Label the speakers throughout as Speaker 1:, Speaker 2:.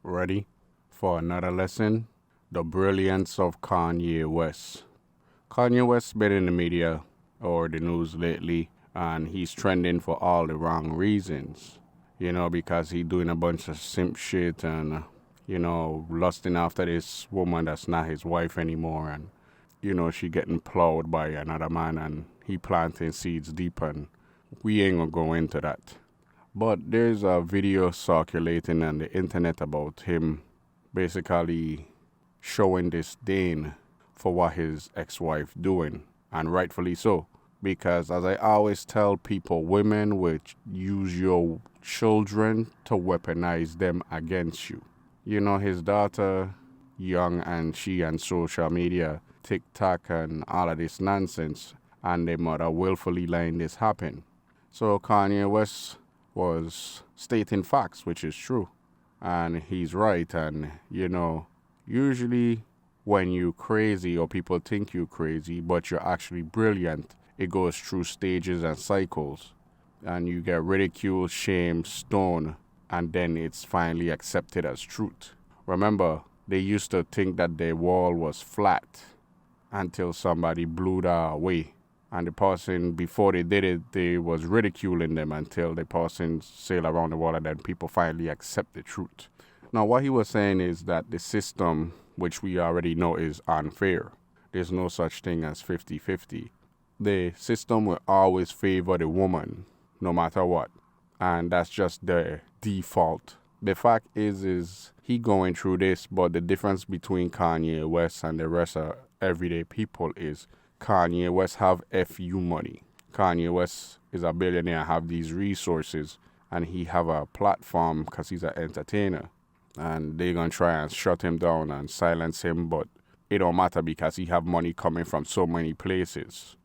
Speaker 1: Ready for another lesson? The brilliance of Kanye West. Kanye West's been in the media or the news lately, and he's trending for all the wrong reasons. Because he's doing a bunch of simp shit and, lusting after this woman that's not his wife anymore. And, she getting plowed by another man and he planting seeds deep, and we ain't gonna go into that. But there's a video circulating on the internet about him basically showing disdain for what his ex-wife doing, and rightfully so. Because as I always tell people, women will use your children to weaponize them against you. His daughter, young, and she on social media, TikTok and all of this nonsense, and their mother willfully letting this happen. So Kanye West was stating facts, which is true. And he's right. And, usually when you crazy or people think you crazy, but you're actually brilliant, it goes through stages and cycles. And you get ridiculed, shamed, stoned, and then it's finally accepted as truth. Remember, they used to think that their wall was flat until somebody blew that away. And the person, before they did it, they was ridiculing them until the person sailed around the wall, and then people finally accept the truth. Now, what he was saying is that the system, which we already know is unfair. There's no such thing as 50-50. The system will always favor the woman, no matter what. And that's just the default. The fact is he going through this, but the difference between Kanye West and the rest of everyday people is Kanye West have FU money. Kanye West is a billionaire, have these resources, and he have a platform because he's an entertainer. And they're going to try and shut him down and silence him, but it don't matter because he have money coming from so many places.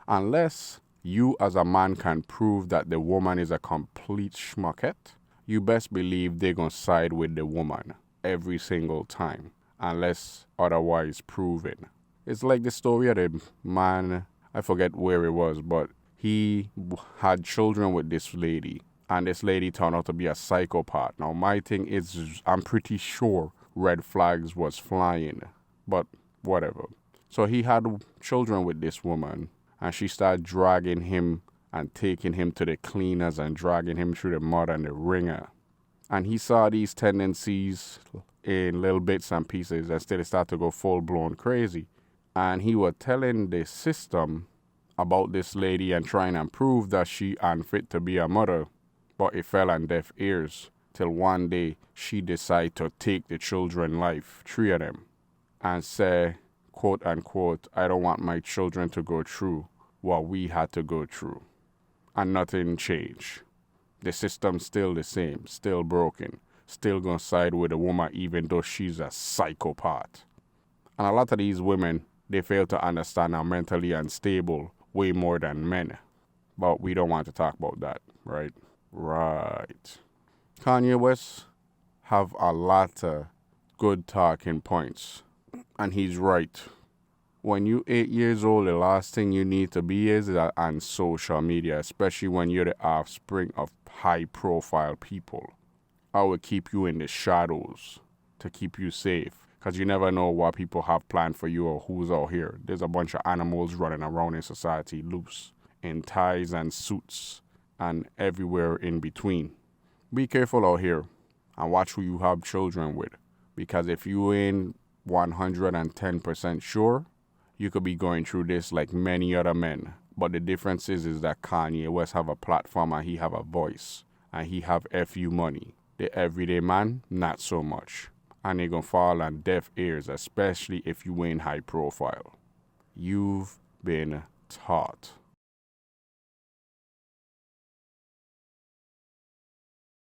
Speaker 1: Unless you as a man can prove that the woman is a complete schmuckette, you best believe they're going to side with the woman every single time, unless otherwise proven. It's like the story of the man, I forget where it was, but he had children with this lady, and this lady turned out to be a psychopath. Now, my thing is, I'm pretty sure red flags was flying, but whatever. So he had children with this woman, and she started dragging him and taking him to the cleaners and dragging him through the mud and the ringer. And he saw these tendencies in little bits and pieces, and still started to go full-blown crazy. And he was telling the system about this lady and trying to prove that she unfit to be a mother. But it fell on deaf ears till one day she decided to take the children's life, 3 of them, and say, quote unquote, I don't want my children to go through what we had to go through. And nothing changed. The system's still the same, still broken, still gonna side with a woman even though she's a psychopath. And a lot of these women, they fail to understand are mentally unstable way more than men. But we don't want to talk about that, right? Right. Kanye West have a lot of good talking points. And he's right. When you 8 years old, the last thing you need to be is on social media, especially when you're the offspring of high-profile people. I will keep you in the shadows to keep you safe. Because you never know what people have planned for you or who's out here. There's a bunch of animals running around in society loose, in ties and suits, and everywhere in between. Be careful out here and watch who you have children with. Because if you ain't 110% sure, you could be going through this like many other men. But the difference is that Kanye West have a platform and he have a voice. And he have FU money. The everyday man, not so much. And they're going to fall on deaf ears, especially if you ain't high profile. You've been taught.